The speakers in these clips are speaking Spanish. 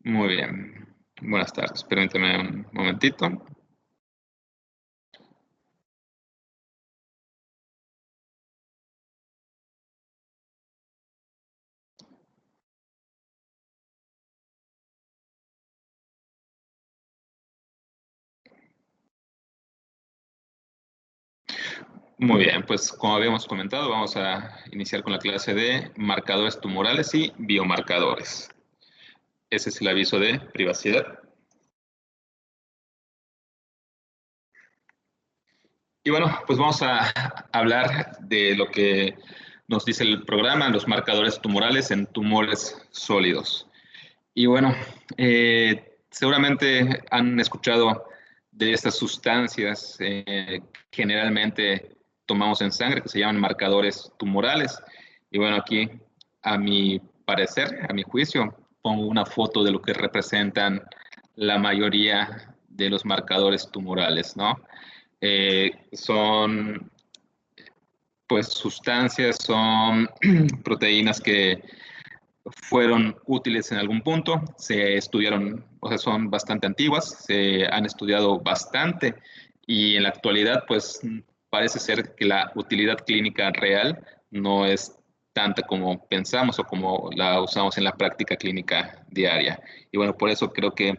Muy bien. Buenas tardes. Permítame un momentito. Muy bien, pues como habíamos comentado, vamos a iniciar con la clase de marcadores tumorales y biomarcadores. Ese es el aviso de privacidad. Y bueno, pues vamos a hablar de lo que nos dice el programa, los marcadores tumorales en tumores sólidos. Y bueno, seguramente han escuchado de estas sustancias generalmente tomamos en sangre que se llaman marcadores tumorales. Y bueno, aquí a mi parecer, a mi juicio, pongo una foto de lo que representan la mayoría de los marcadores tumorales, ¿no? Son pues sustancias, son proteínas que fueron útiles en algún punto, se estudiaron, o sea, son bastante antiguas, se han estudiado bastante y en la actualidad, pues parece ser que la utilidad clínica real no es tanta como pensamos o como la usamos en la práctica clínica diaria. Y bueno, por eso creo que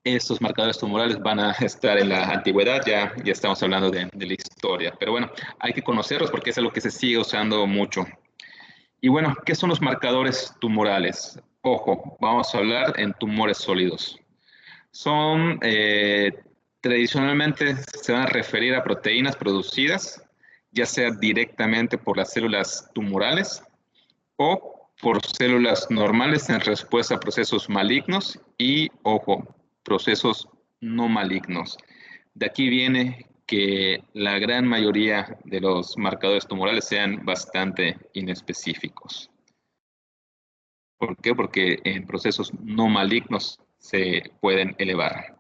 estos marcadores tumorales van a estar en la antigüedad, ya estamos hablando de la historia, pero bueno, hay que conocerlos porque es algo que se sigue usando mucho. Y bueno, ¿qué son los marcadores tumorales? Ojo, vamos a hablar en tumores sólidos. Son, tradicionalmente se van a referir a proteínas producidas, ya sea directamente por las células tumorales o por células normales en respuesta a procesos malignos y, ojo, procesos no malignos. De aquí viene que la gran mayoría de los marcadores tumorales sean bastante inespecíficos. ¿Por qué? Porque en procesos no malignos se pueden elevar.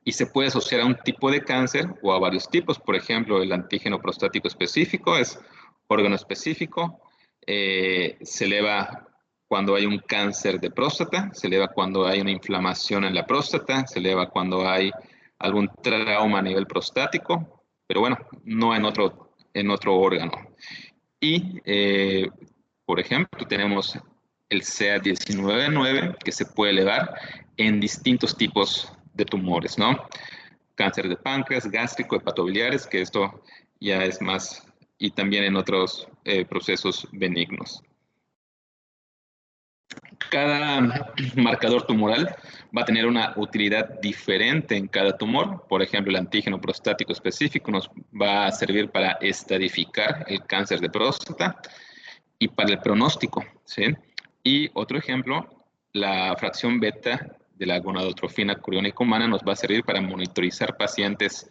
Y se puede asociar a un tipo de cáncer o a varios tipos. Por ejemplo, el antígeno prostático específico es órgano específico. Se eleva cuando hay un cáncer de próstata, se eleva cuando hay una inflamación en la próstata, se eleva cuando hay algún trauma a nivel prostático, pero bueno, no en otro órgano. Y, por ejemplo, tenemos el CA19-9 que se puede elevar en distintos tipos de tumores, ¿no? Cáncer de páncreas, gástrico, hepatobiliares, que esto ya es más, y también en otros procesos benignos. Cada marcador tumoral va a tener una utilidad diferente en cada tumor. Por ejemplo, el antígeno prostático específico nos va a servir para estadificar el cáncer de próstata y para el pronóstico, ¿sí? Y otro ejemplo, la fracción beta de la gonadotrofina coriónica humana nos va a servir para monitorizar pacientes,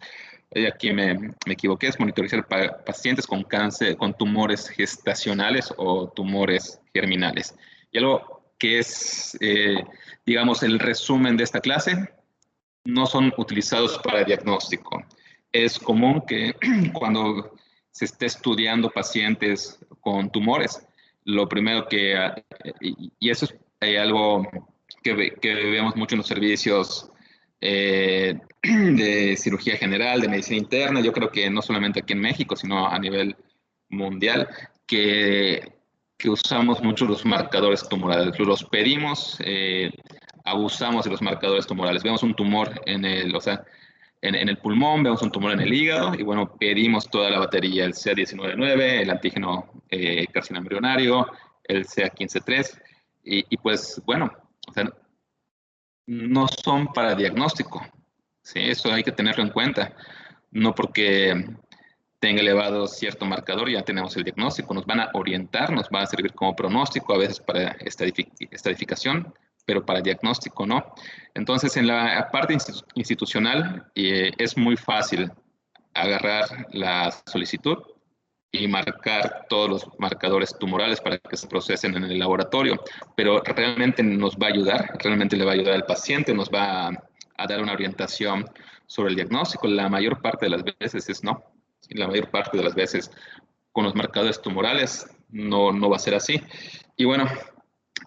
aquí me equivoqué, es monitorizar pacientes con cáncer, con tumores gestacionales o tumores germinales. Y algo que es, digamos, el resumen de esta clase, no son utilizados para diagnóstico. Es común que cuando se esté estudiando pacientes con tumores, lo primero que, y eso es algo que vemos mucho en los servicios de cirugía general, de medicina interna, yo creo que no solamente aquí en México, sino a nivel mundial, que usamos mucho los marcadores tumorales. Los pedimos, abusamos de los marcadores tumorales. Vemos un tumor en el, o sea, en el pulmón, vemos un tumor en el hígado y bueno, pedimos toda la batería, el CA19-9, el antígeno carcinoma embrionario, el CA15-3 y pues bueno, o sea, no son para diagnóstico, ¿sí? Eso hay que tenerlo en cuenta. No porque tenga elevado cierto marcador ya tenemos el diagnóstico, nos van a orientar, nos van a servir como pronóstico, a veces para estadificación, pero para diagnóstico no. Entonces, en la parte institucional es muy fácil agarrar la solicitud y marcar todos los marcadores tumorales para que se procesen en el laboratorio, pero realmente nos va a ayudar, realmente le va a ayudar al paciente, nos va a dar una orientación sobre el diagnóstico. La mayor parte de las veces es no, la mayor parte de las veces con los marcadores tumorales no va a ser así. Y bueno,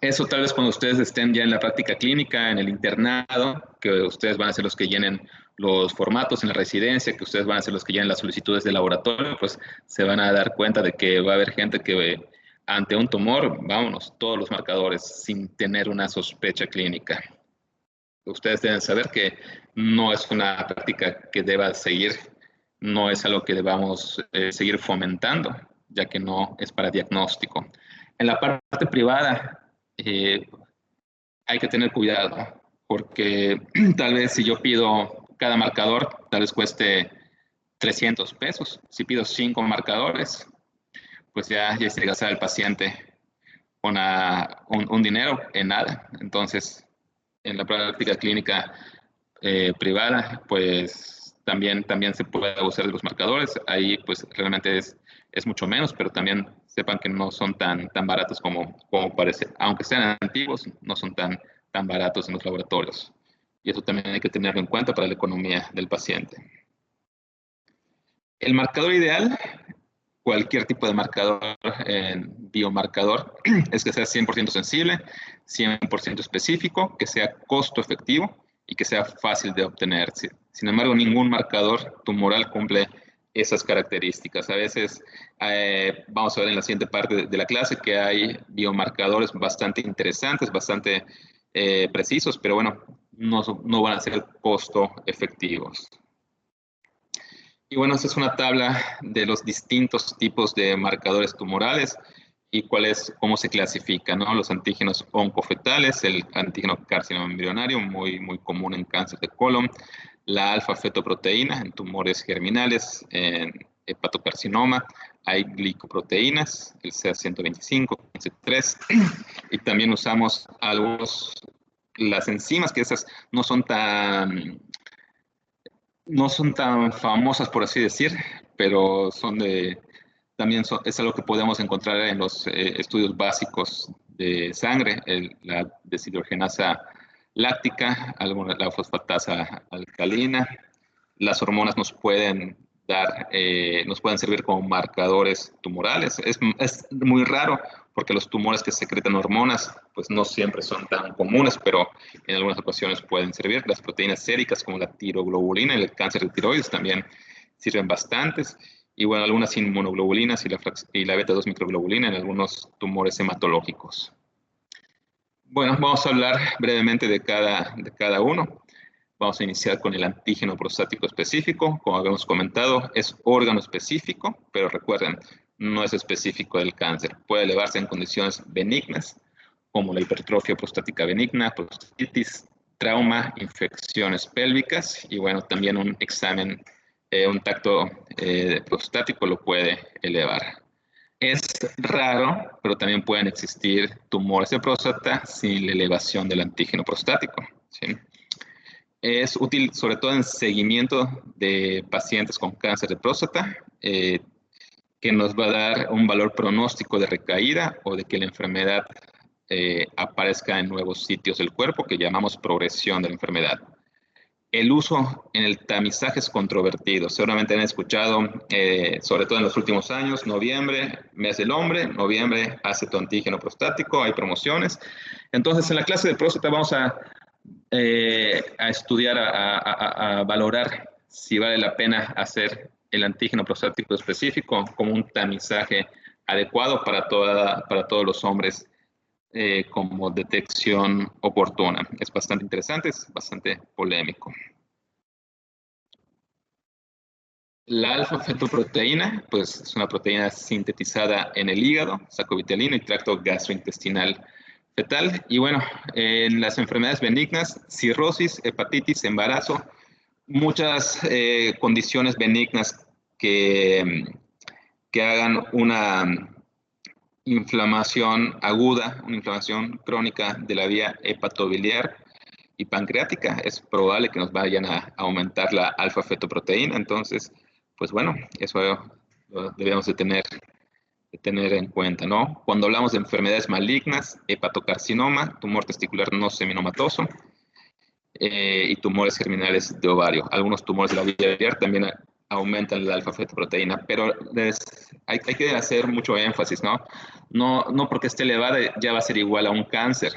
Eso tal vez cuando ustedes estén ya en la práctica clínica, en el internado, que ustedes van a ser los que llenen los formatos en la residencia, que ustedes van a ser los que llenen las solicitudes de laboratorio, pues se van a dar cuenta de que va a haber gente que ante un tumor, vámonos, todos los marcadores sin tener una sospecha clínica. Ustedes deben saber que no es una práctica que deba seguir, no es algo que debamos seguir fomentando, ya que no es para diagnóstico. En la parte privada, hay que tener cuidado, porque tal vez si yo pido cada marcador, tal vez cueste 300 pesos. Si pido 5 marcadores, pues ya se gasta el paciente un dinero en nada. Entonces, en la práctica clínica privada, pues también se puede abusar de los marcadores. Ahí pues realmente es mucho menos, pero también sepan que no son tan baratos como parece. Aunque sean antiguos, no son tan baratos en los laboratorios. Y eso también hay que tenerlo en cuenta para la economía del paciente. El marcador ideal, cualquier tipo de marcador, biomarcador, es que sea 100% sensible, 100% específico, que sea costo efectivo y que sea fácil de obtener. Sin embargo, ningún marcador tumoral cumple esas características. A veces, vamos a ver en la siguiente parte de la clase que hay biomarcadores bastante interesantes, bastante precisos, pero bueno, no van a ser costo efectivos. Y bueno, esta es una tabla de los distintos tipos de marcadores tumorales y cómo se clasifican, ¿no? Los antígenos oncofetales, el antígeno carcinoma embrionario, muy común en cáncer de colon, la alfa-fetoproteína en tumores germinales, en hepatocarcinoma, hay glicoproteínas, el CA125, el C3, y también usamos las enzimas, que esas no son tan famosas, por así decir, pero es algo que podemos encontrar en los estudios básicos de sangre, la deshidrogenasa láctica, la fosfatasa alcalina. Las hormonas nos pueden servir como marcadores tumorales. Es muy raro porque los tumores que secretan hormonas pues no siempre son tan comunes, pero en algunas ocasiones pueden servir. Las proteínas séricas como la tiroglobulina en el cáncer de tiroides también sirven bastantes. Y bueno, algunas inmunoglobulinas y la beta-2 microglobulina en algunos tumores hematológicos. Bueno, vamos a hablar brevemente de cada uno. Vamos a iniciar con el antígeno prostático específico. Como habíamos comentado, es órgano específico, pero recuerden, no es específico del cáncer. Puede elevarse en condiciones benignas, como la hipertrofia prostática benigna, prostatitis, trauma, infecciones pélvicas, y bueno, también un examen, un tacto prostático lo puede elevar. Es raro, pero también pueden existir tumores de próstata sin la elevación del antígeno prostático, ¿sí? Es útil sobre todo en seguimiento de pacientes con cáncer de próstata, que nos va a dar un valor pronóstico de recaída o de que la enfermedad aparezca en nuevos sitios del cuerpo, que llamamos progresión de la enfermedad. El uso en el tamizaje es controvertido. Seguramente han escuchado, sobre todo en los últimos años, noviembre, mes del hombre, noviembre, acetoantígeno prostático, hay promociones. Entonces, en la clase de próstata vamos a estudiar, a valorar si vale la pena hacer el antígeno prostático específico como un tamizaje adecuado para todos los hombres como detección oportuna. Es bastante interesante, es bastante polémico. La alfa-fetoproteína, pues es una proteína sintetizada en el hígado, saco vitelino y tracto gastrointestinal fetal. Y bueno, en las enfermedades benignas, cirrosis, hepatitis, embarazo, muchas condiciones benignas que hagan una inflamación aguda, una inflamación crónica de la vía hepatobiliar y pancreática, es probable que nos vayan a aumentar la alfa-fetoproteína. Entonces, pues bueno, eso lo debemos de tener en cuenta, ¿no? Cuando hablamos de enfermedades malignas, hepatocarcinoma, tumor testicular no seminomatoso, y tumores germinales de ovario. Algunos tumores de la vía biliar también aumentan la alfa-fetoproteína, pero hay que hacer mucho énfasis, ¿no? No porque esté elevada ya va a ser igual a un cáncer.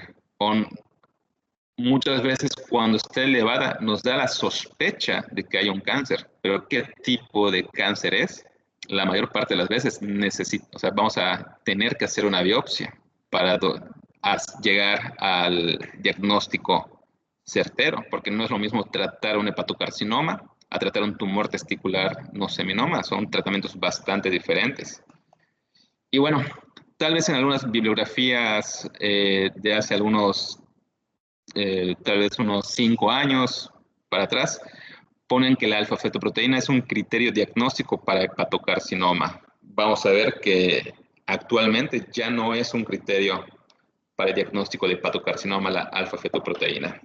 Muchas veces cuando esté elevada nos da la sospecha de que hay un cáncer, pero ¿qué tipo de cáncer es? La mayor parte de las veces vamos a tener que hacer una biopsia para llegar al diagnóstico certero, porque no es lo mismo tratar un hepatocarcinoma a tratar un tumor testicular no seminoma, son tratamientos bastante diferentes. Y bueno, tal vez en algunas bibliografías de hace tal vez unos 5 años para atrás, ponen que la alfa-fetoproteína es un criterio diagnóstico para hepatocarcinoma. Vamos a ver que actualmente ya no es un criterio para el diagnóstico de hepatocarcinoma la alfa-fetoproteína.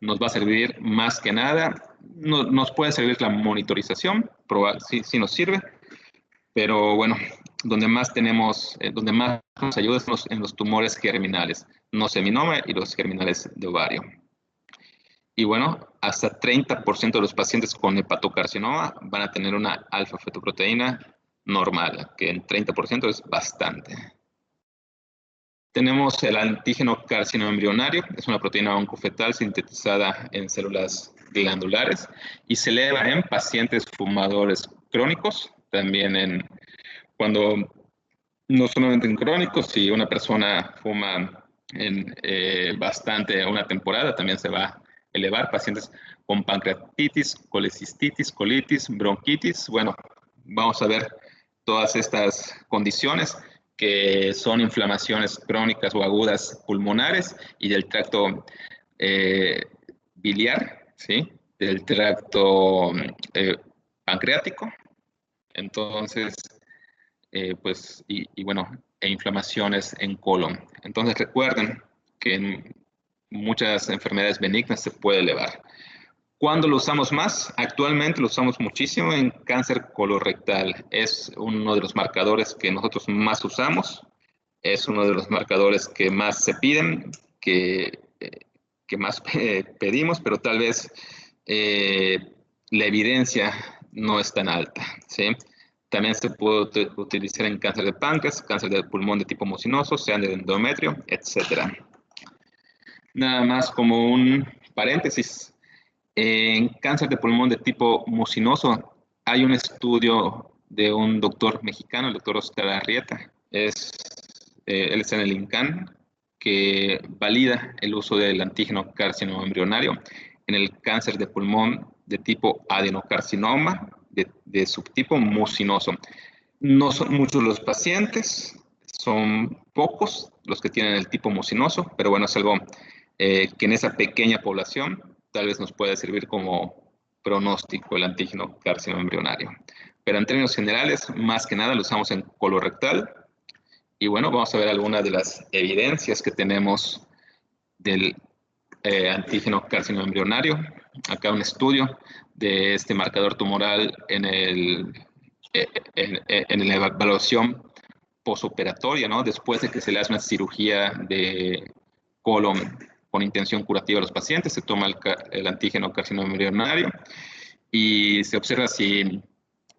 Nos va a servir más que nada, nos puede servir la monitorización, sí nos sirve, pero bueno, donde más nos ayuda es en los tumores germinales, no seminoma y los germinales de ovario. Y bueno, hasta 30% de los pacientes con hepatocarcinoma van a tener una alfa-fetoproteína normal, que en 30% es bastante. Tenemos el antígeno carcinoembrionario, es una proteína oncofetal sintetizada en células glandulares y se eleva en pacientes fumadores crónicos, también no solamente en crónicos, si una persona fuma bastante una temporada, también se va a elevar. Pacientes con pancreatitis, colecistitis, colitis, bronquitis. Bueno, vamos a ver todas estas condiciones que son inflamaciones crónicas o agudas pulmonares y del tracto biliar, ¿sí? Del tracto pancreático. Entonces, bueno, e inflamaciones en colon. Entonces recuerden que en muchas enfermedades benignas se puede elevar. ¿Cuándo lo usamos más? Actualmente lo usamos muchísimo en cáncer colorectal. Es uno de los marcadores que nosotros más usamos. Es uno de los marcadores que más se piden, que más pedimos, pero tal vez la evidencia no es tan alta, ¿sí? También se puede utilizar en cáncer de páncreas, cáncer de pulmón de tipo mucinoso, sean de endometrio, etc. Nada más como un paréntesis, en cáncer de pulmón de tipo mucinoso hay un estudio de un doctor mexicano, el doctor Oscar Arrieta, él está en el INCAN, que valida el uso del antígeno carcinoembrionario en el cáncer de pulmón de tipo adenocarcinoma de subtipo mucinoso. No son muchos los pacientes, son pocos los que tienen el tipo mucinoso, pero bueno, es algo que en esa pequeña población tal vez nos puede servir como pronóstico el antígeno carcinoembrionario. Pero en términos generales, más que nada lo usamos en colorectal. Y bueno, vamos a ver algunas de las evidencias que tenemos del antígeno carcinoembrionario. Acá un estudio de este marcador tumoral en la evaluación posoperatoria, ¿no? Después de que se le hace una cirugía de colon con intención curativa a los pacientes, se toma el antígeno carcinoembrionario y se observa si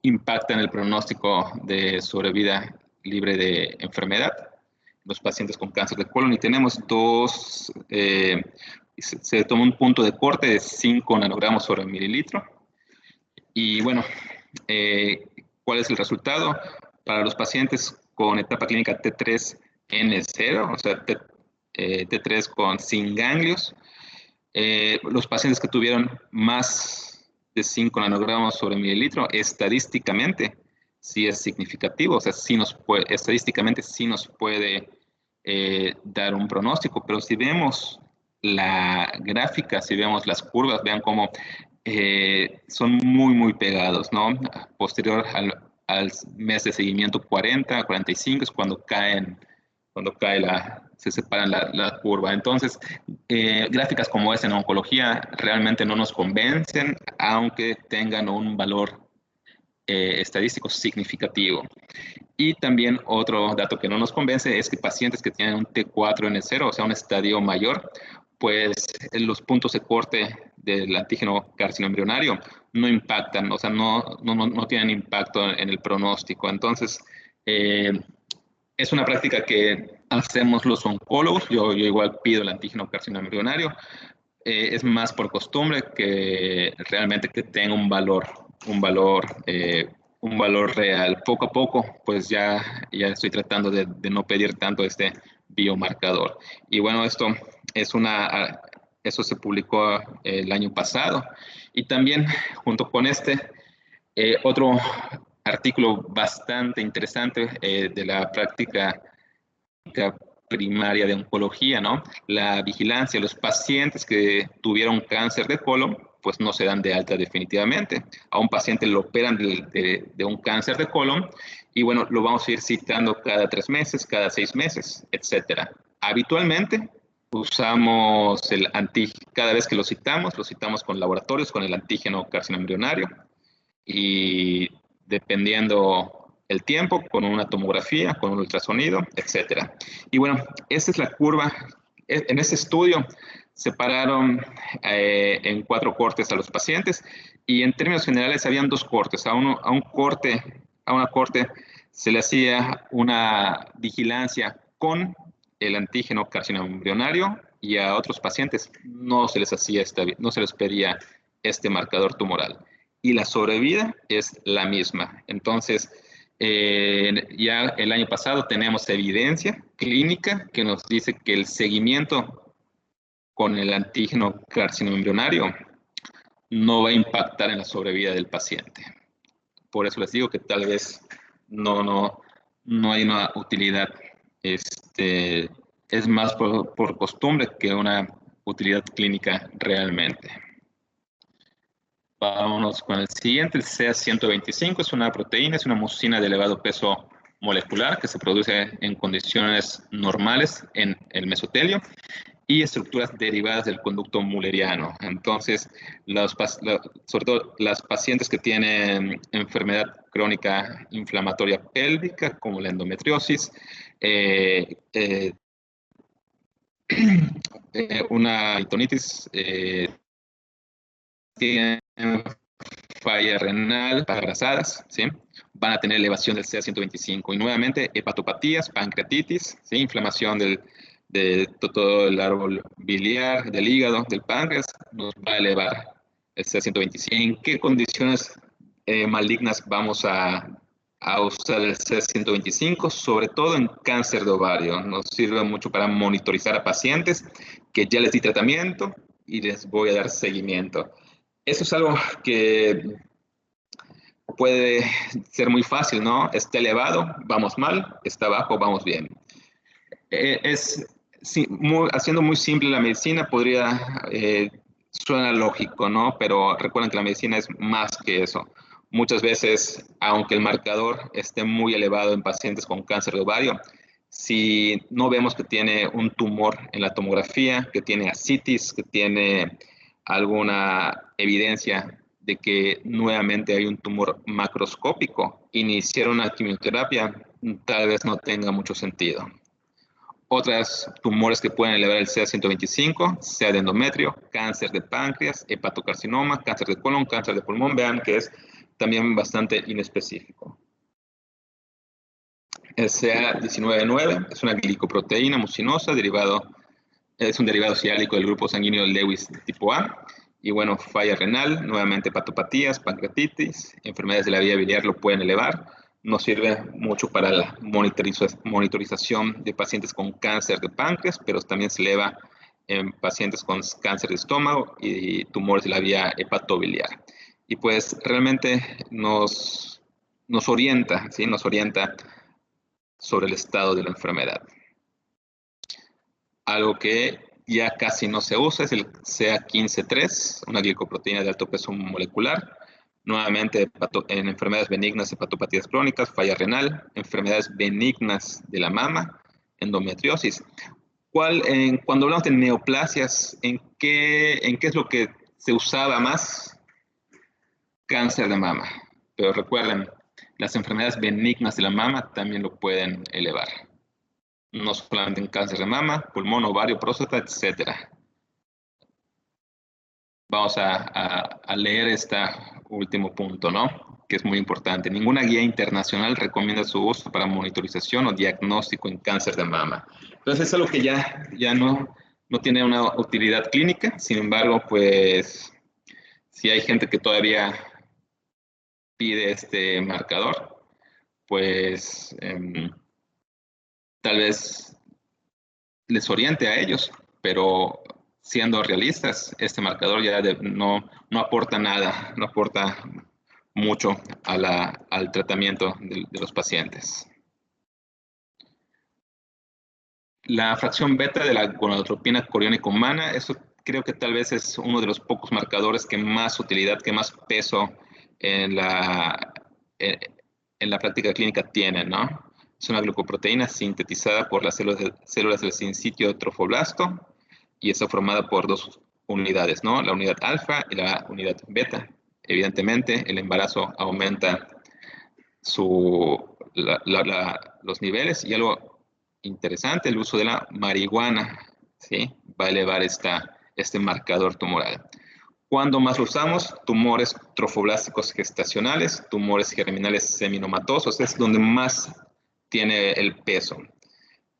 impacta en el pronóstico de sobrevida libre de enfermedad los pacientes con cáncer de colon. Y tenemos se toma un punto de corte de 5 nanogramos sobre mililitro. Y bueno, ¿cuál es el resultado? Para los pacientes con etapa clínica T3N0, o sea, T3 sin ganglios, los pacientes que tuvieron más de 5 nanogramos sobre mililitro, estadísticamente sí es significativo, o sea, estadísticamente sí nos puede dar un pronóstico, pero si vemos la gráfica, si vemos las curvas, vean cómo son muy pegados, ¿no? Posterior al mes de seguimiento 40, 45 es cuando se separan la curva. Entonces, gráficas como esta en oncología realmente no nos convencen, aunque tengan un valor estadístico significativo. Y también otro dato que no nos convence es que pacientes que tienen un T4N0, o sea, un estadio mayor, pues los puntos de corte del antígeno carcinoembrionario no impactan, o sea, no tienen impacto en el pronóstico. Entonces, es una práctica que hacemos los oncólogos. Yo igual pido el antígeno carcinoembrionario. Es más por costumbre que realmente que tenga un valor real. Poco a poco, pues ya estoy tratando de no pedir tanto este biomarcador. Y bueno, eso se publicó el año pasado. Y también, junto con otro artículo bastante interesante de la práctica primaria de oncología, ¿no? La vigilancia, los pacientes que tuvieron cáncer de colon, pues no se dan de alta definitivamente. A un paciente lo operan de un cáncer de colon y bueno, lo vamos a ir citando cada 3 meses, cada 6 meses, etcétera. Habitualmente usamos cada vez que lo citamos con laboratorios, con el antígeno carcinoembrionario y dependiendo el tiempo, con una tomografía, con un ultrasonido, etcétera. Y bueno, esa es la curva. En ese estudio separaron en 4 cortes a los pacientes y en términos generales habían 2 cortes. A una corte se le hacía una vigilancia con el antígeno carcinoembrionario y a otros pacientes no se les pedía este marcador tumoral. Y la sobrevida es la misma. Entonces, ya el año pasado tenemos evidencia clínica que nos dice que el seguimiento con el antígeno carcinoembrionario no va a impactar en la sobrevida del paciente. Por eso les digo que tal vez no hay una utilidad. Es más por costumbre que una utilidad clínica realmente. Vámonos con el siguiente, el CA125 es una proteína, es una mucina de elevado peso molecular que se produce en condiciones normales en el mesotelio y estructuras derivadas del conducto mulleriano. Entonces, sobre todo las pacientes que tienen enfermedad crónica inflamatoria pélvica, como la endometriosis, una peritonitis, tienen falla renal, embarazadas, ¿sí? Van a tener elevación del CA125 y nuevamente hepatopatías, pancreatitis, ¿sí? Inflamación de todo el árbol biliar, del hígado, del páncreas, nos va a elevar el CA125. ¿En qué condiciones malignas vamos a usar el CA125? Sobre todo en cáncer de ovario. Nos sirve mucho para monitorizar a pacientes que ya les di tratamiento y les voy a dar seguimiento. Eso es algo que puede ser muy fácil, ¿no? Está elevado, vamos mal, está bajo, vamos bien. Haciendo muy simple la medicina, suena lógico, ¿no? Pero recuerden que la medicina es más que eso. Muchas veces, aunque el marcador esté muy elevado en pacientes con cáncer de ovario, si no vemos que tiene un tumor en la tomografía, que tiene ascitis, que tiene alguna evidencia de que nuevamente hay un tumor macroscópico, iniciar una quimioterapia tal vez no tenga mucho sentido. Otros tumores que pueden elevar el CA125, sea de endometrio, cáncer de páncreas, hepatocarcinoma, cáncer de colon, cáncer de pulmón, vean que es también bastante inespecífico. El CA199 es una glicoproteína mucinosa, es un derivado siálico del grupo sanguíneo Lewis tipo A. Y bueno, falla renal, nuevamente hepatopatías, pancreatitis, enfermedades de la vía biliar lo pueden elevar. Nos sirve mucho para la monitorización de pacientes con cáncer de páncreas, pero también se eleva en pacientes con cáncer de estómago y tumores de la vía hepatobiliar. Y pues realmente nos orienta, ¿sí? Nos orienta sobre el estado de la enfermedad. Algo que ya casi no se usa es el CA15-3, una glicoproteína de alto peso molecular. Nuevamente en enfermedades benignas, hepatopatías crónicas, falla renal, enfermedades benignas de la mama, endometriosis. Cuando hablamos de neoplasias, ¿en qué es lo que se usaba más? Cáncer de mama. Pero recuerden, las enfermedades benignas de la mama también lo pueden elevar. No solamente en cáncer de mama, pulmón, ovario, próstata, etc. vamos a leer este último punto, ¿no? Que es muy importante. Ninguna guía internacional recomienda su uso para monitorización o diagnóstico en cáncer de mama. Entonces es algo que ya no tiene una utilidad clínica. Sin embargo, pues si hay gente que todavía pide este marcador, pues tal vez les oriente a ellos, pero siendo realistas, este marcador ya no aporta nada, no aporta mucho al tratamiento de los pacientes. La fracción beta de la gonadotropina coriónica humana, eso creo que tal vez es uno de los pocos marcadores que más utilidad, que más peso en la práctica clínica tienen, ¿no? Es una glucoproteína sintetizada por las células del sincitio trofoblasto y está formada por dos unidades, ¿no? La unidad alfa y la unidad beta. Evidentemente, el embarazo aumenta los niveles y algo interesante, el uso de la marihuana, ¿sí? Va a elevar este marcador tumoral. ¿Cuándo más lo usamos? Tumores trofoblásticos gestacionales, tumores germinales seminomatosos, es donde más tiene el peso.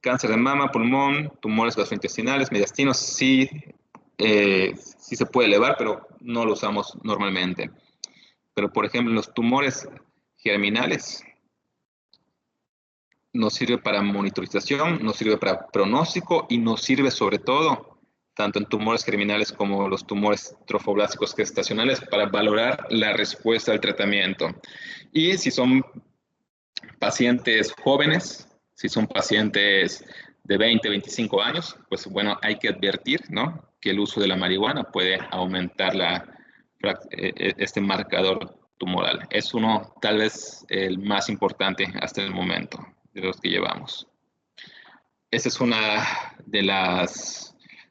Cáncer de mama, pulmón, tumores gastrointestinales, mediastinos, sí se puede elevar, pero no lo usamos normalmente. Pero, por ejemplo, los tumores germinales nos sirve para monitorización, nos sirve para pronóstico y nos sirve sobre todo, tanto en tumores germinales como los tumores trofoblásticos gestacionales, para valorar la respuesta al tratamiento. Y si son pacientes jóvenes, si son pacientes de 20, 25 años, pues bueno, hay que advertir, ¿no?, que el uso de la marihuana puede aumentar este marcador tumoral. Es uno, tal vez, el más importante hasta el momento de los que llevamos. Esa es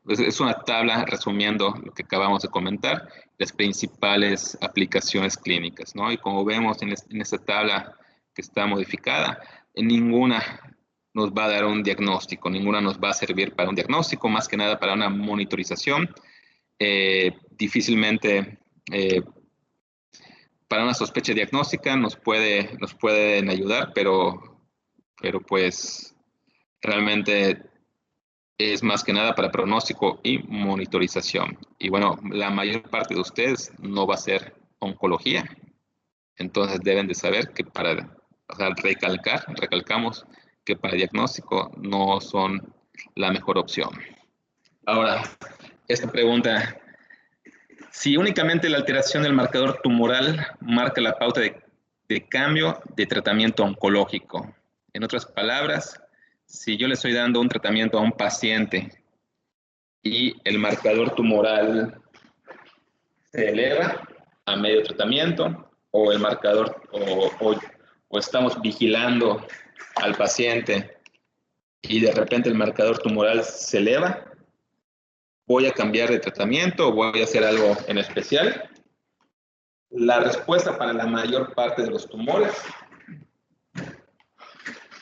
es una tabla resumiendo lo que acabamos de comentar, las principales aplicaciones clínicas, ¿no? Y como vemos en esta tabla que está modificada, en ninguna nos va a dar un diagnóstico, ninguna nos va a servir para un diagnóstico, más que nada para una monitorización. Difícilmente para una sospecha diagnóstica nos pueden ayudar, pero pues realmente es más que nada para pronóstico y monitorización. Y bueno, la mayor parte de ustedes no va a ser oncología, entonces deben de saber que recalcamos que para diagnóstico no son la mejor opción. Ahora, esta pregunta: si únicamente la alteración del marcador tumoral marca la pauta de cambio de tratamiento oncológico. En otras palabras, si yo le estoy dando un tratamiento a un paciente y el marcador tumoral se eleva a medio tratamiento, o el marcador, o estamos vigilando al paciente y de repente el marcador tumoral se eleva, ¿voy a cambiar de tratamiento o voy a hacer algo en especial? La respuesta para la mayor parte de los tumores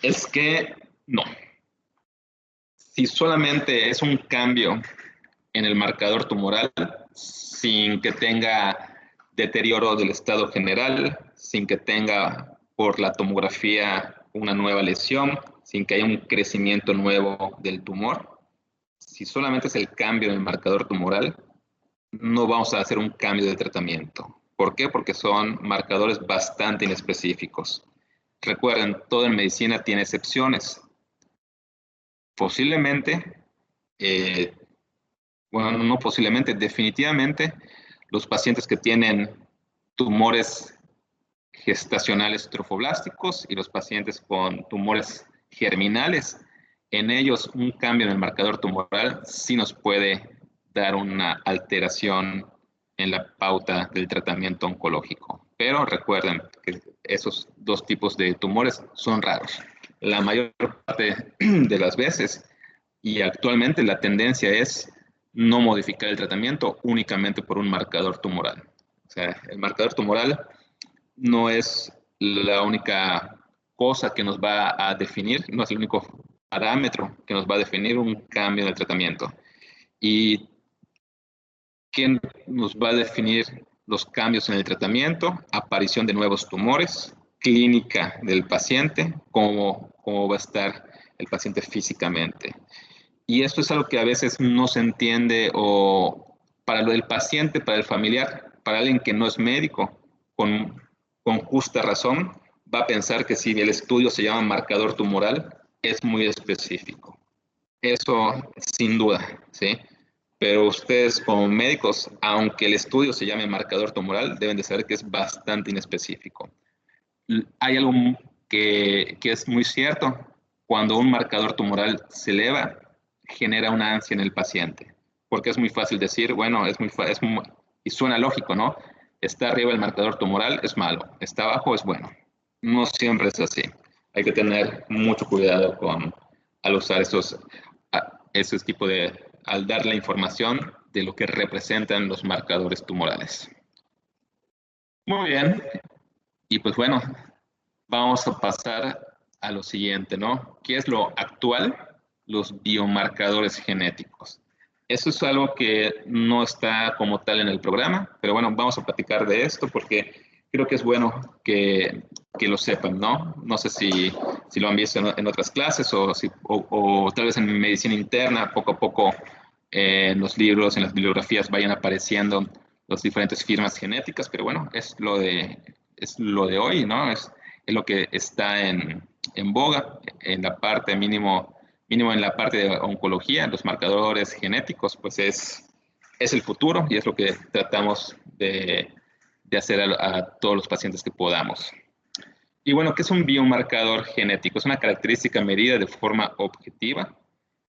es que no. Si solamente es un cambio en el marcador tumoral, sin que tenga deterioro del estado general, sin que tenga por la tomografía una nueva lesión, sin que haya un crecimiento nuevo del tumor, si solamente es el cambio en el marcador tumoral, no vamos a hacer un cambio de tratamiento. ¿Por qué? Porque son marcadores bastante inespecíficos. Recuerden, todo en medicina tiene excepciones. Posiblemente, bueno, no posiblemente, definitivamente, los pacientes que tienen tumores gestacionales trofoblásticos y los pacientes con tumores germinales, en ellos un cambio en el marcador tumoral sí nos puede dar una alteración en la pauta del tratamiento oncológico. Pero recuerden que esos dos tipos de tumores son raros. La mayor parte de las veces, y actualmente la tendencia es no modificar el tratamiento únicamente por un marcador tumoral. O sea, el marcador tumoral no es la única cosa que nos va a definir, no es el único parámetro que nos va a definir un cambio en el tratamiento. Y que nos va a definir los cambios en el tratamiento, aparición de nuevos tumores, clínica del paciente, cómo va a estar el paciente físicamente. Y esto es algo que a veces no se entiende o para lo del paciente, para el familiar, para alguien que no es médico, con justa razón, va a pensar que si el estudio se llama marcador tumoral, es muy específico. Eso sin duda, ¿sí? Pero ustedes como médicos, aunque el estudio se llame marcador tumoral, deben de saber que es bastante inespecífico. Hay algo que es muy cierto. Cuando un marcador tumoral se eleva, genera una ansia en el paciente. Porque es muy fácil decir, bueno, y suena lógico, ¿no? Está arriba el marcador tumoral, es malo. Está abajo, es bueno. No siempre es así. Hay que tener mucho cuidado al usar esos tipos al dar la información de lo que representan los marcadores tumorales. Muy bien. Y pues bueno, vamos a pasar a lo siguiente, ¿no? ¿Qué es lo actual? Los biomarcadores genéticos. Eso es algo que no está como tal en el programa, pero bueno, vamos a platicar de esto porque creo que es bueno que lo sepan, ¿no? No sé si lo han visto en otras clases o tal vez en medicina interna, poco a poco en los libros, en las bibliografías vayan apareciendo las diferentes firmas genéticas, pero bueno, es lo de hoy, ¿no? Es lo que está en boga, en la parte mínimo en la parte de oncología, los marcadores genéticos, pues es el futuro y es lo que tratamos de hacer a todos los pacientes que podamos. Y bueno, ¿qué es un biomarcador genético? Es una característica medida de forma objetiva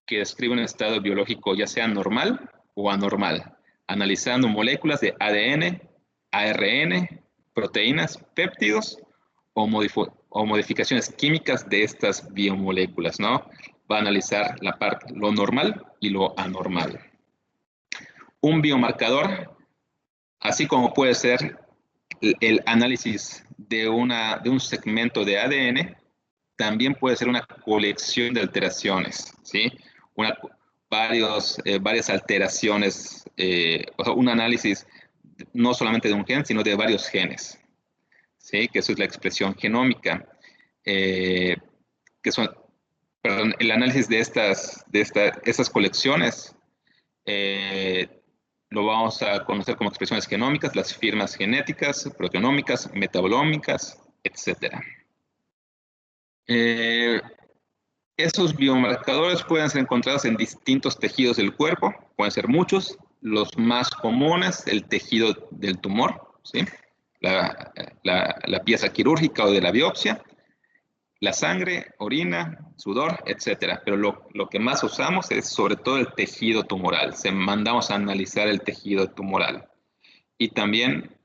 que describe un estado biológico ya sea normal o anormal, analizando moléculas de ADN, ARN, proteínas, péptidos o modificaciones químicas de estas biomoléculas, ¿no? Va a analizar lo normal y lo anormal. Un biomarcador, así como puede ser el análisis de un segmento de ADN, también puede ser una colección de alteraciones, ¿sí? Varias alteraciones, o sea, un análisis no solamente de un gen, sino de varios genes, ¿sí? Que eso es la expresión genómica, que son, perdón, el análisis de estas colecciones lo vamos a conocer como expresiones genómicas, las firmas genéticas, proteonómicas, metabolómicas, etc. Esos biomarcadores pueden ser encontrados en distintos tejidos del cuerpo, pueden ser muchos, los más comunes, el tejido del tumor, ¿sí? La pieza quirúrgica o de la biopsia, la sangre, orina, sudor, etcétera. Pero lo que más usamos es sobre todo el tejido tumoral. Mandamos a analizar el tejido tumoral. Y también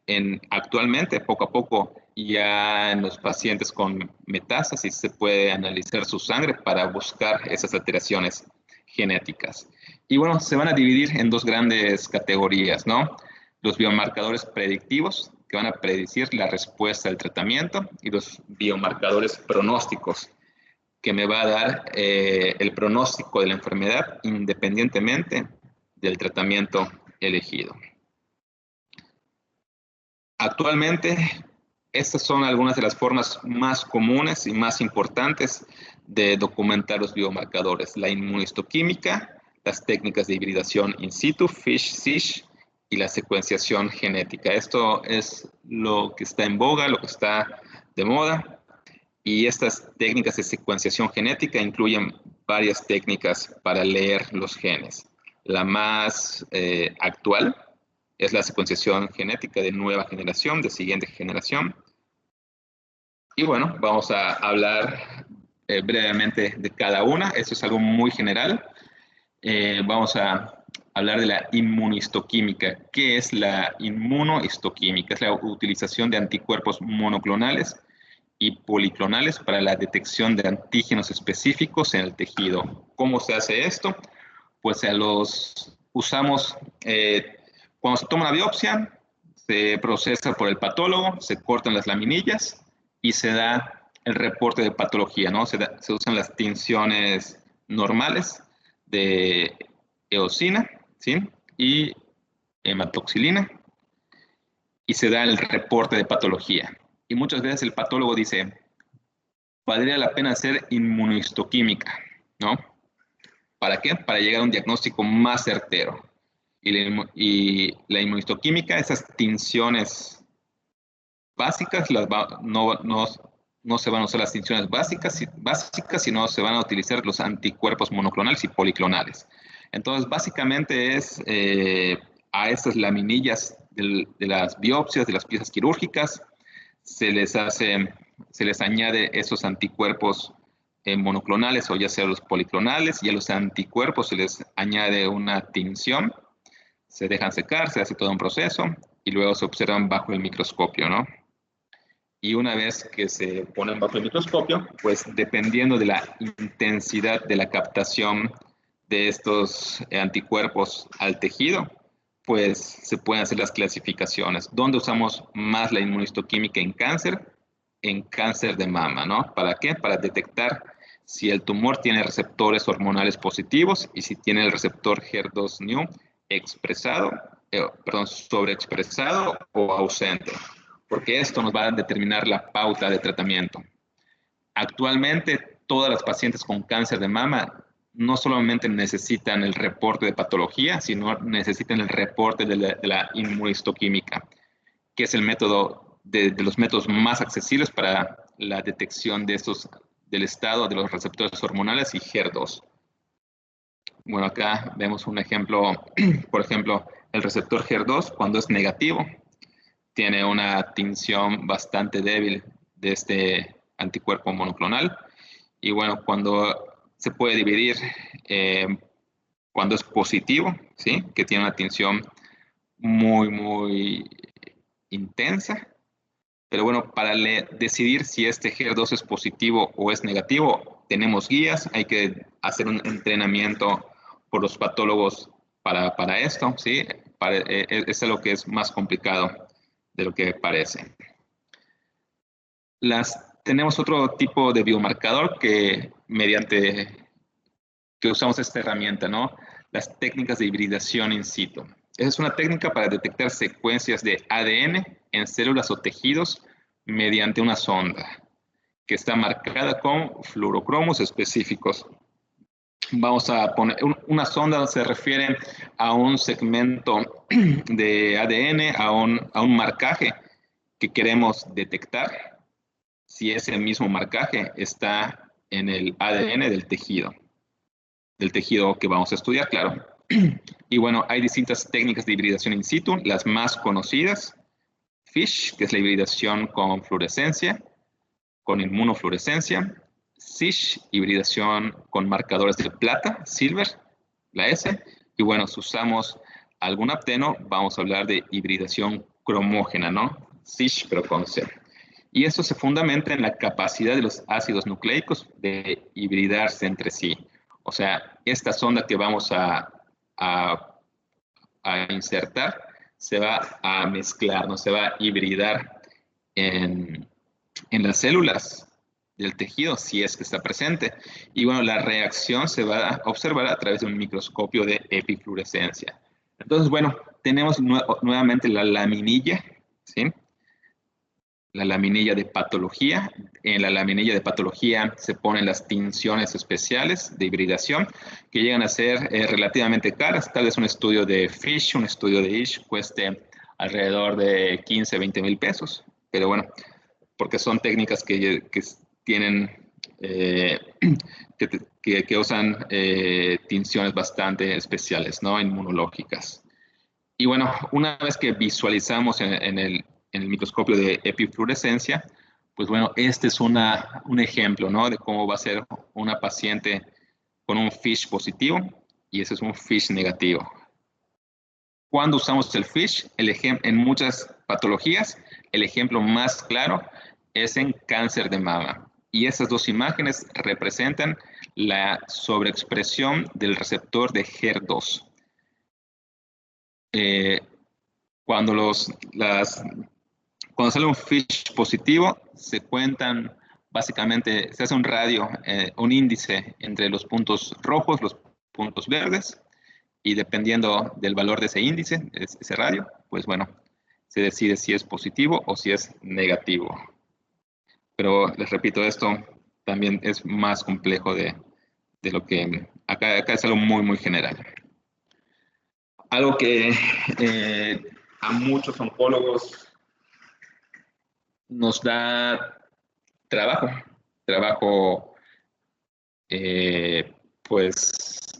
actualmente, poco a poco, ya en los pacientes con metástasis se puede analizar su sangre para buscar esas alteraciones genéticas. Y bueno, se van a dividir en dos grandes categorías, ¿no? Los biomarcadores predictivos, que van a predecir la respuesta al tratamiento, y los biomarcadores pronósticos, que me va a dar el pronóstico de la enfermedad independientemente del tratamiento elegido. Actualmente, estas son algunas de las formas más comunes y más importantes de documentar los biomarcadores: la inmunistoquímica, las técnicas de hibridación in situ, FISH-SISH, y la secuenciación genética. Esto es lo que está en boga, lo que está de moda, y estas técnicas de secuenciación genética incluyen varias técnicas para leer los genes. La más actual es la secuenciación genética de nueva generación, de siguiente generación. Y bueno, vamos a hablar brevemente de cada una. Esto es algo muy general. Vamos a hablar de la inmunistoquímica. ¿Qué es la inmunohistoquímica? Es la utilización de anticuerpos monoclonales y policlonales para la detección de antígenos específicos en el tejido. ¿Cómo se hace esto? Pues los usamos cuando se toma una biopsia, se procesa por el patólogo, se cortan las laminillas y se da el reporte de patología, ¿no? Se usan las tinciones normales de eosina, ¿sí? Y hematoxilina y se da el reporte de patología. Y muchas veces el patólogo dice, valdría la pena hacer inmunohistoquímica, ¿no? ¿Para qué? Para llegar a un diagnóstico más certero. Y la inmunohistoquímica, esas tinciones básicas, no se van a usar las tinciones básicas, sino se van a utilizar los anticuerpos monoclonales y policlonales. Entonces, básicamente es a estas laminillas de las biopsias, de las piezas quirúrgicas, se les añade esos anticuerpos monoclonales o ya sea los policlonales, y a los anticuerpos se les añade una tinción, se dejan secar, se hace todo un proceso y luego se observan bajo el microscopio, ¿no? Y una vez que se ponen bajo el microscopio, pues dependiendo de la intensidad de la captación de estos anticuerpos al tejido, pues se pueden hacer las clasificaciones. ¿Dónde usamos más la inmunohistoquímica en cáncer? En cáncer de mama, ¿no? ¿Para qué? Para detectar si el tumor tiene receptores hormonales positivos y si tiene el receptor HER2/neu sobreexpresado o ausente, porque esto nos va a determinar la pauta de tratamiento. Actualmente, todas las pacientes con cáncer de mama no solamente necesitan el reporte de patología, sino necesitan el reporte de la inmunohistoquímica, que es el método de los métodos más accesibles para la detección de del estado de los receptores hormonales y HER2. Bueno, acá vemos un ejemplo, por ejemplo, el receptor HER2, cuando es negativo, tiene una tinción bastante débil de este anticuerpo monoclonal. Y bueno, cuando se puede dividir, cuando es positivo, ¿sí? Que tiene una tinción muy, muy intensa. Pero bueno, para decidir si este HER2 es positivo o es negativo, tenemos guías, hay que hacer un entrenamiento por los patólogos para esto, ¿sí? Es algo que es más complicado de lo que parece. Tenemos otro tipo de biomarcador que usamos esta herramienta, ¿no? Las técnicas de hibridación in situ. Esa es una técnica para detectar secuencias de ADN en células o tejidos mediante una sonda que está marcada con fluorocromos específicos. Vamos a poner una sonda, se refiere a un segmento de ADN, a un marcaje que queremos detectar si ese mismo marcaje está en el ADN del tejido que vamos a estudiar, claro. Y bueno, hay distintas técnicas de hibridación in situ, las más conocidas, FISH, que es la hibridación con fluorescencia, con inmunofluorescencia, SISH, hibridación con marcadores de plata, silver, la S, y bueno, si usamos algún apteno, vamos a hablar de hibridación cromógena, ¿no? SISH, pero con C. Y esto se fundamenta en la capacidad de los ácidos nucleicos de hibridarse entre sí. O sea, esta sonda que vamos a insertar se va a mezclar, no se va a hibridar en las células del tejido, si es que está presente. Y bueno, la reacción se va a observar a través de un microscopio de epifluorescencia. Entonces, bueno, tenemos nuevamente la laminilla, ¿sí? La laminilla de patología. En la laminilla de patología se ponen las tinciones especiales de hibridación que llegan a ser relativamente caras. Tal vez un estudio de FISH, un estudio de ISH cueste alrededor de 15, 20 mil pesos. Pero bueno, porque son técnicas que tienen, que usan tinciones bastante especiales, ¿no? Inmunológicas. Y bueno, una vez que visualizamos en el microscopio de epifluorescencia, pues bueno, este es un ejemplo, ¿no? De cómo va a ser una paciente con un FISH positivo y ese es un FISH negativo. Cuando usamos el FISH, en muchas patologías, el ejemplo más claro es en cáncer de mama. Y esas dos imágenes representan la sobreexpresión del receptor de HER2. Cuando sale un FISH positivo, se cuentan, básicamente, se hace un radio, un índice entre los puntos rojos, los puntos verdes, y dependiendo del valor de ese índice, ese radio, pues bueno, se decide si es positivo o si es negativo. Pero les repito, esto también es más complejo de lo que acá es algo muy, muy general. Algo que a muchos oncólogos nos da trabajo pues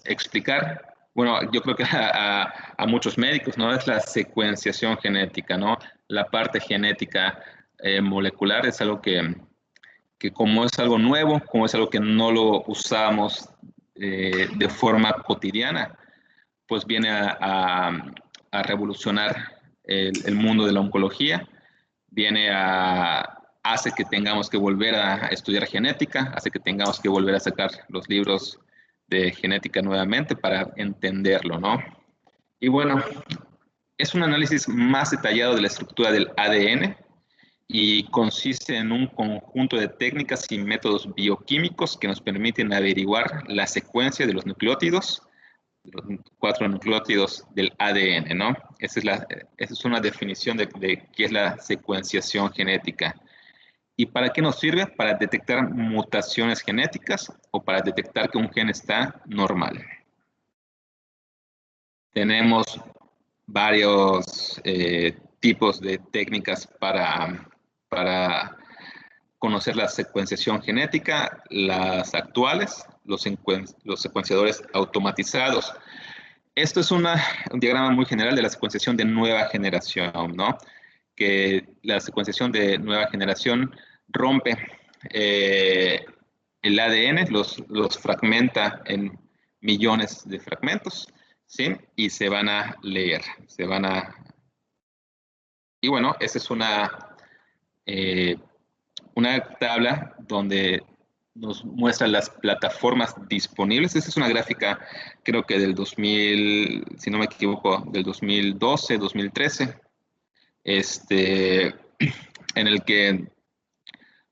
explicar. Bueno, yo creo que a muchos médicos, ¿no? Es la secuenciación genética, ¿no? La parte genética molecular es algo que como es algo nuevo, como es algo que no lo usamos de forma cotidiana, pues viene a revolucionar el mundo de la oncología, hace que tengamos que volver a estudiar genética, hace que tengamos que volver a sacar los libros de genética nuevamente para entenderlo, ¿no? Y bueno, es un análisis más detallado de la estructura del ADN y consiste en un conjunto de técnicas y métodos bioquímicos que nos permiten averiguar la secuencia de los nucleótidos, los 4 nucleótidos del ADN, ¿no? Esa es una definición de qué es la secuenciación genética. ¿Y para qué nos sirve? Para detectar mutaciones genéticas o para detectar que un gen está normal. Tenemos varios tipos de técnicas para conocer la secuenciación genética, las actuales, los secuenciadores automatizados. Esto es un diagrama muy general de la secuenciación de nueva generación, ¿no? Que la secuenciación de nueva generación rompe el ADN, los fragmenta en millones de fragmentos, ¿sí? Y se van a leer, Y bueno, esa es una tabla donde nos muestra las plataformas disponibles. Esta es una gráfica, creo que del 2000, si no me equivoco, del 2012, 2013, en el que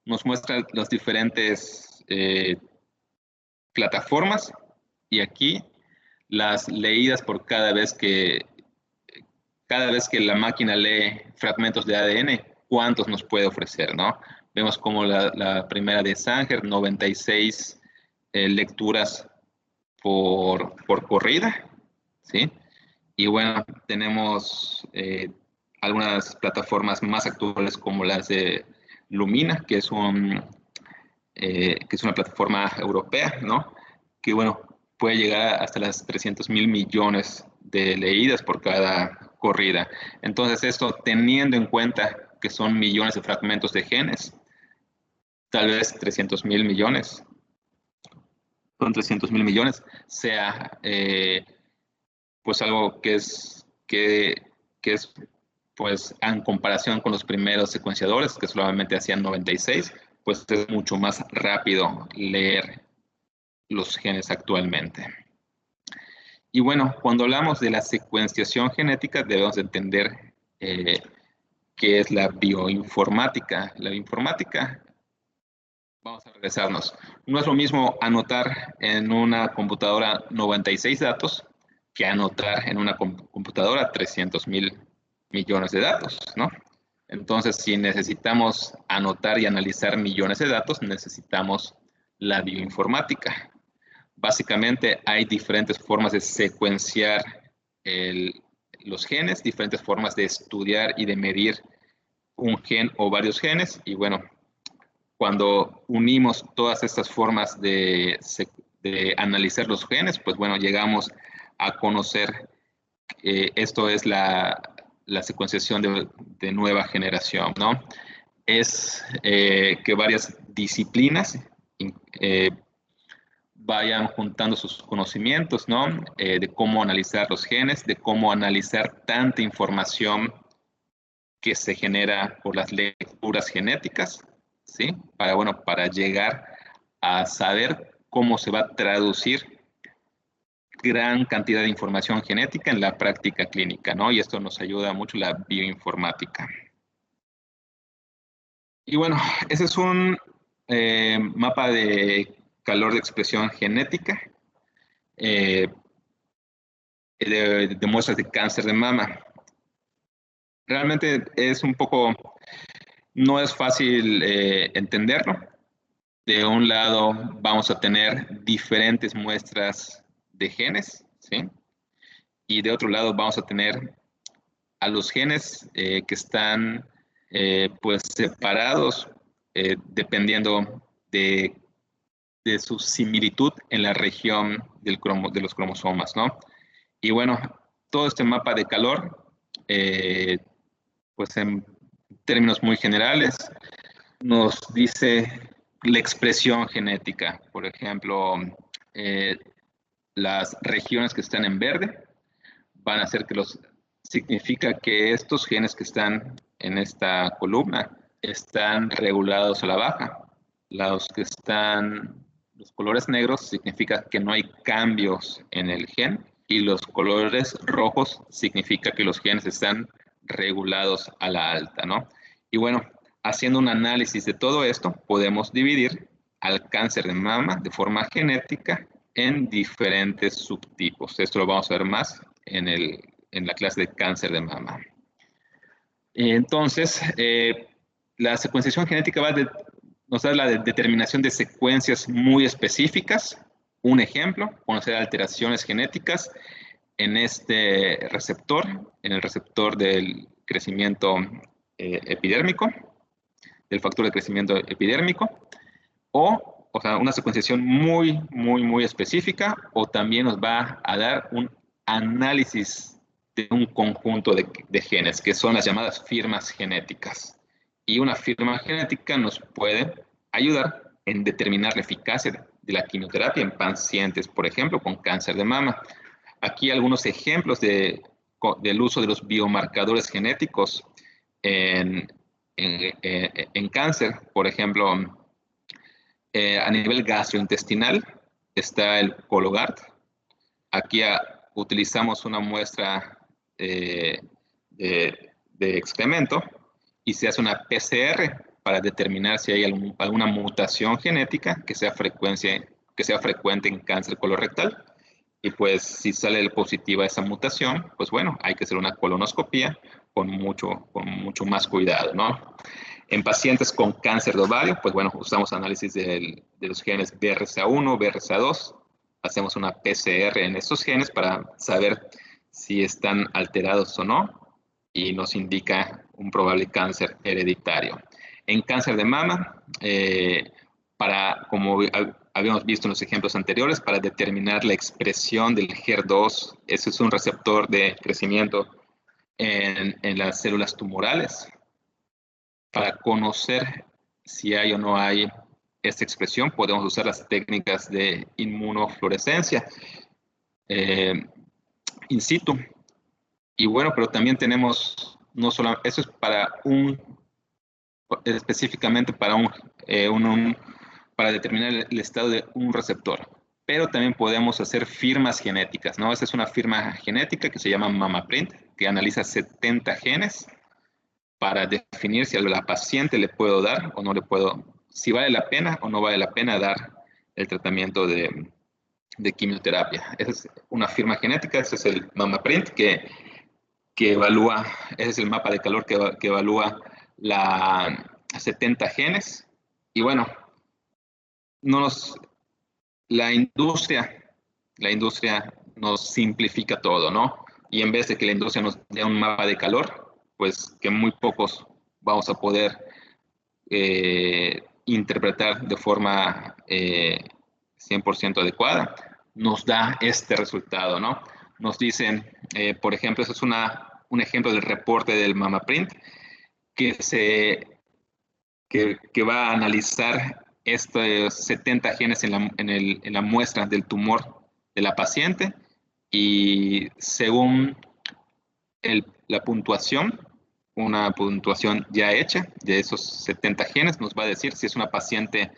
nos muestra las diferentes plataformas y aquí las leídas por cada vez que la máquina lee fragmentos de ADN, cuántos nos puede ofrecer, ¿no? Vemos como la primera de Sanger, 96 lecturas por corrida, ¿sí? Y bueno, tenemos algunas plataformas más actuales como las de Lumina, que es una plataforma europea, ¿no? Que bueno, puede llegar hasta las 300.000 millones de leídas por cada corrida. Entonces esto, teniendo en cuenta que son millones de fragmentos de genes, tal vez 300.000 millones, son 300.000 millones, sea pues algo que es pues en comparación con los primeros secuenciadores que solamente hacían 96, pues es mucho más rápido leer los genes actualmente. Y bueno, cuando hablamos de la secuenciación genética debemos entender qué es la bioinformática. La bioinformática, vamos a regresarnos, no es lo mismo anotar en una computadora 96 datos que anotar en una computadora 300.000 millones de datos, ¿no? Entonces, si necesitamos anotar y analizar millones de datos, necesitamos la bioinformática. Básicamente hay diferentes formas de secuenciar los genes, diferentes formas de estudiar y de medir un gen o varios genes. Y bueno, cuando unimos todas estas formas de analizar los genes, pues bueno, llegamos a conocer, esto es la secuenciación de nueva generación, ¿no? Es que varias disciplinas vayan juntando sus conocimientos, ¿no? De cómo analizar los genes, de cómo analizar tanta información que se genera por las lecturas genéticas, ¿sí? Para llegar a saber cómo se va a traducir gran cantidad de información genética en la práctica clínica, ¿no? Y esto nos ayuda mucho la bioinformática. Y bueno, ese es un mapa de calor de expresión genética. de muestras de cáncer de mama. Realmente es un poco, no es fácil entenderlo. De un lado vamos a tener diferentes muestras de genes, ¿sí? Y de otro lado vamos a tener a los genes que están pues separados dependiendo de su similitud en la región de los cromosomas, ¿no? Y bueno, todo este mapa de calor, pues en términos muy generales, nos dice la expresión genética. Por ejemplo, las regiones que están en verde van a ser significa que estos genes que están en esta columna están regulados a la baja. Los colores negros significa que no hay cambios en el gen y los colores rojos significa que los genes están regulados a la alta, ¿no? Y bueno, haciendo un análisis de todo esto, podemos dividir al cáncer de mama de forma genética en diferentes subtipos. Esto lo vamos a ver más en la clase de cáncer de mama. Entonces, la secuenciación genética nos da la determinación de secuencias muy específicas. Un ejemplo, conocer alteraciones genéticas en este receptor, en el receptor del crecimiento epidérmico, del factor de crecimiento epidérmico, o sea, una secuenciación muy específica, o también nos va a dar un análisis de un conjunto de genes, que son las llamadas firmas genéticas. Y una firma genética nos puede ayudar en determinar la eficacia de la quimioterapia en pacientes, por ejemplo, con cáncer de mama. Aquí algunos ejemplos del uso de los biomarcadores genéticos en cáncer. Por ejemplo, a nivel gastrointestinal está el Cologuard. Aquí utilizamos una muestra de excremento y se hace una PCR para determinar si hay alguna mutación genética que sea frecuente en cáncer colorectal. Y pues si sale positiva esa mutación, pues bueno, hay que hacer una colonoscopía con mucho más cuidado, ¿no? En pacientes con cáncer de ovario, pues bueno, usamos análisis de los genes BRCA1, BRCA2, hacemos una PCR en estos genes para saber si están alterados o no y nos indica un probable cáncer hereditario. En cáncer de mama, como habíamos visto en los ejemplos anteriores, para determinar la expresión del HER2, ese es un receptor de crecimiento en las células tumorales. Para conocer si hay o no hay esta expresión, podemos usar las técnicas de inmunofluorescencia in situ. Y bueno, pero también tenemos, no solo, eso es específicamente para para determinar el estado de un receptor. Pero también podemos hacer firmas genéticas, ¿no? Esa es una firma genética que se llama MammaPrint, que analiza 70 genes para definir si a la paciente le puedo dar o no le puedo, si vale la pena o no vale la pena dar el tratamiento de quimioterapia. Esa es una firma genética, ese es el MammaPrint que evalúa, ese es el mapa de calor que evalúa 70 genes. Y bueno, la industria nos simplifica todo, ¿no? Y en vez de que la industria nos dé un mapa de calor, pues que muy pocos vamos a poder interpretar de forma 100% adecuada, nos da este resultado, ¿no? Nos dicen, por ejemplo, eso es un ejemplo del reporte del MammaPrint, que va a analizar estos 70 genes en la muestra del tumor de la paciente y según la puntuación, una puntuación ya hecha de esos 70 genes, nos va a decir si es una paciente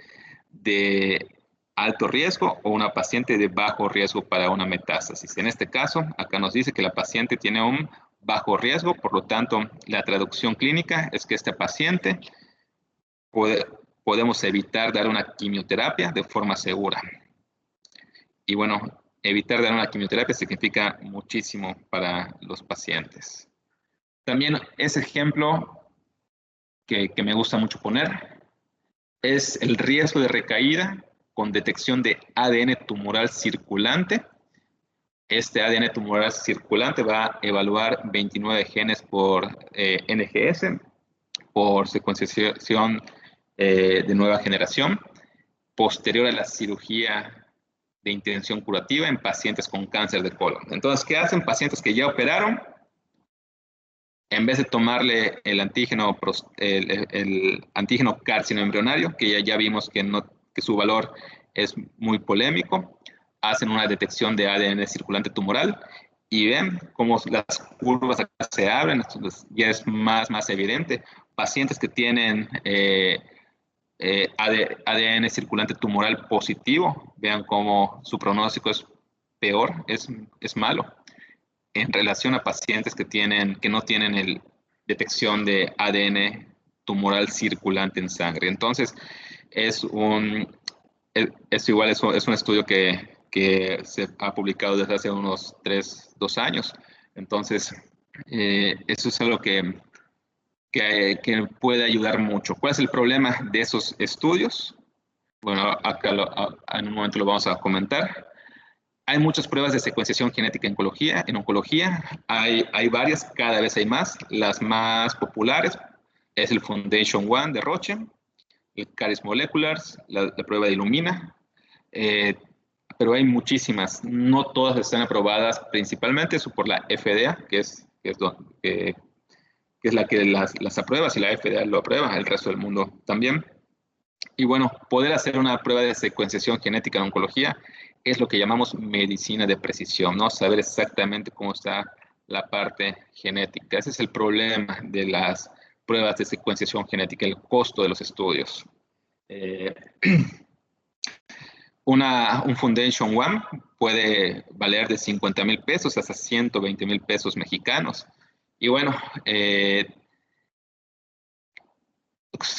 de alto riesgo o una paciente de bajo riesgo para una metástasis. En este caso, acá nos dice que la paciente tiene un bajo riesgo, por lo tanto, la traducción clínica es que esta paciente podemos evitar dar una quimioterapia de forma segura. Y bueno, evitar dar una quimioterapia significa muchísimo para los pacientes. También ese ejemplo que me gusta mucho poner es el riesgo de recaída con detección de ADN tumoral circulante. Este ADN tumoral circulante va a evaluar 29 genes por NGS, por secuenciación de nueva generación, posterior a la cirugía de intervención curativa en pacientes con cáncer de colon. Entonces, ¿qué hacen pacientes que ya operaron? En vez de tomarle el antígeno carcinoembrionario, que ya vimos que su valor es muy polémico, hacen una detección de ADN circulante tumoral y ven cómo las curvas acá se abren, entonces ya es más evidente. Pacientes que tienen ADN circulante tumoral positivo, vean cómo su pronóstico es peor, es malo, en relación a pacientes que no tienen detección de ADN tumoral circulante en sangre. Entonces, es un estudio que se ha publicado desde hace unos 2 años. Entonces, eso es algo que puede ayudar mucho. ¿Cuál es el problema de esos estudios? Bueno, acá en un momento lo vamos a comentar. Hay muchas pruebas de secuenciación genética en oncología. Hay varias, cada vez hay más. Las más populares es el Foundation One de Roche, el Caris Moleculars, la prueba de Illumina, pero hay muchísimas. No todas están aprobadas, principalmente eso por la FDA, que es la que las aprueba. Si la FDA lo aprueba, el resto del mundo también. Y bueno, poder hacer una prueba de secuenciación genética en oncología es lo que llamamos medicina de precisión, ¿no? Saber exactamente cómo está la parte genética. Ese es el problema de las pruebas de secuenciación genética, el costo de los estudios. Un Foundation One puede valer de 50,000 pesos hasta 120,000 pesos mexicanos. Y bueno,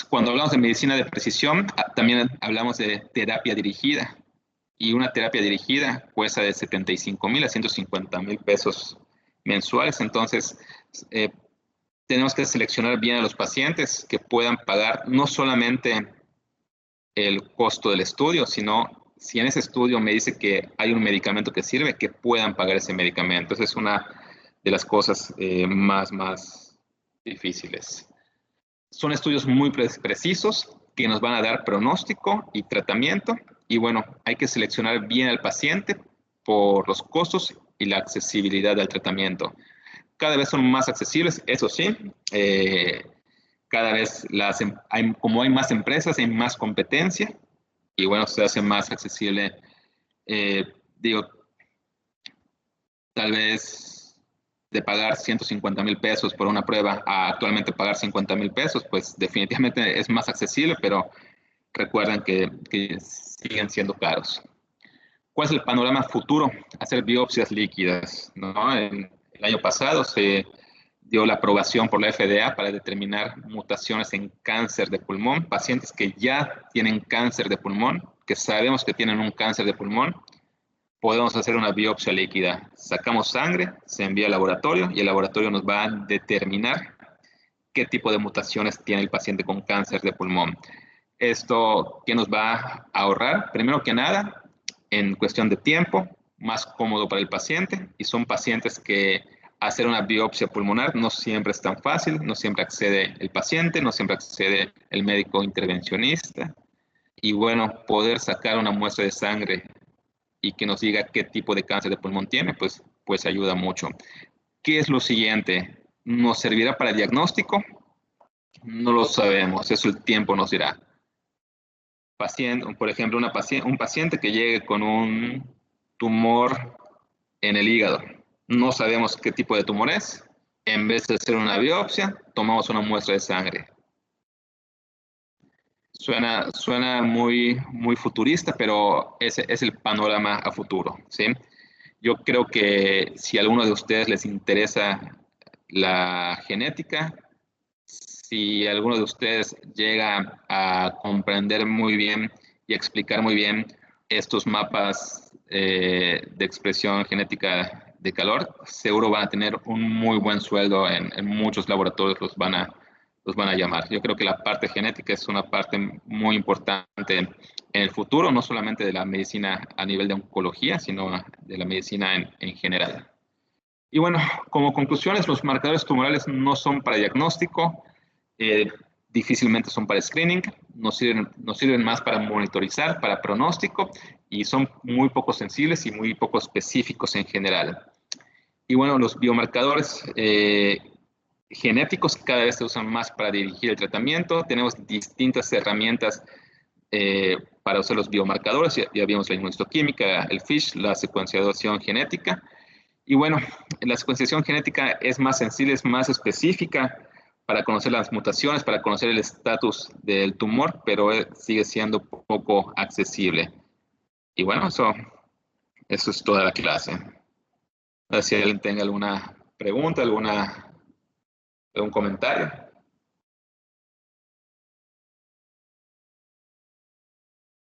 cuando hablamos de medicina de precisión, también hablamos de terapia dirigida. Y una terapia dirigida cuesta de 75,000 a 150,000 pesos mensuales. Entonces, tenemos que seleccionar bien a los pacientes que puedan pagar no solamente el costo del estudio, sino si en ese estudio me dice que hay un medicamento que sirve, que puedan pagar ese medicamento. Esa es una de las cosas más difíciles. Son estudios muy precisos que nos van a dar pronóstico y tratamiento. Y bueno, hay que seleccionar bien al paciente por los costos y la accesibilidad del tratamiento. Cada vez son más accesibles, eso sí. Cada vez como hay más empresas, hay más competencia. Y bueno, se hace más accesible. Digo, tal vez de pagar 150,000 pesos por una prueba a actualmente pagar 50,000 pesos, pues definitivamente es más accesible, pero recuerden que siguen siendo caros. ¿Cuál es el panorama futuro? Hacer biopsias líquidas, ¿no? El año pasado se dio la aprobación por la FDA para determinar mutaciones en cáncer de pulmón, pacientes que ya tienen cáncer de pulmón, que sabemos que tienen un cáncer de pulmón. Podemos hacer una biopsia líquida. Sacamos sangre, se envía al laboratorio y el laboratorio nos va a determinar qué tipo de mutaciones tiene el paciente con cáncer de pulmón. Esto, ¿qué nos va a ahorrar? Primero que nada, en cuestión de tiempo, más cómodo para el paciente, y son pacientes que hacer una biopsia pulmonar no siempre es tan fácil, no siempre accede el paciente, no siempre accede el médico intervencionista. Y bueno, poder sacar una muestra de sangre y que nos diga qué tipo de cáncer de pulmón tiene, pues ayuda mucho. ¿Qué es lo siguiente? ¿Nos servirá para diagnóstico? No lo sabemos, eso el tiempo nos dirá. Por ejemplo, un paciente que llegue con un tumor en el hígado. No sabemos qué tipo de tumor es. En vez de hacer una biopsia, tomamos una muestra de sangre. Suena muy futurista, pero ese es el panorama a futuro, ¿sí? Yo creo que si a alguno de ustedes les interesa la genética, si alguno de ustedes llega a comprender muy bien y explicar muy bien estos mapas de expresión genética de calor, seguro van a tener un muy buen sueldo en muchos laboratorios, los van a llamar. Yo creo que la parte genética es una parte muy importante en el futuro, no solamente de la medicina a nivel de oncología, sino de la medicina en general. Y bueno, como conclusiones, los marcadores tumorales no son para diagnóstico, difícilmente son para screening, nos sirven más para monitorizar, para pronóstico, y son muy poco sensibles y muy poco específicos en general. Y bueno, los biomarcadores genéticos cada vez se usan más para dirigir el tratamiento. Tenemos distintas herramientas para usar los biomarcadores. Ya vimos la inmunohistoquímica, el FISH, la secuenciación genética. Y bueno, la secuenciación genética es más sensible, es más específica para conocer las mutaciones, para conocer el estatus del tumor, pero sigue siendo poco accesible. Y bueno, eso es toda la clase. A ver si alguien tenga alguna pregunta, algún comentario.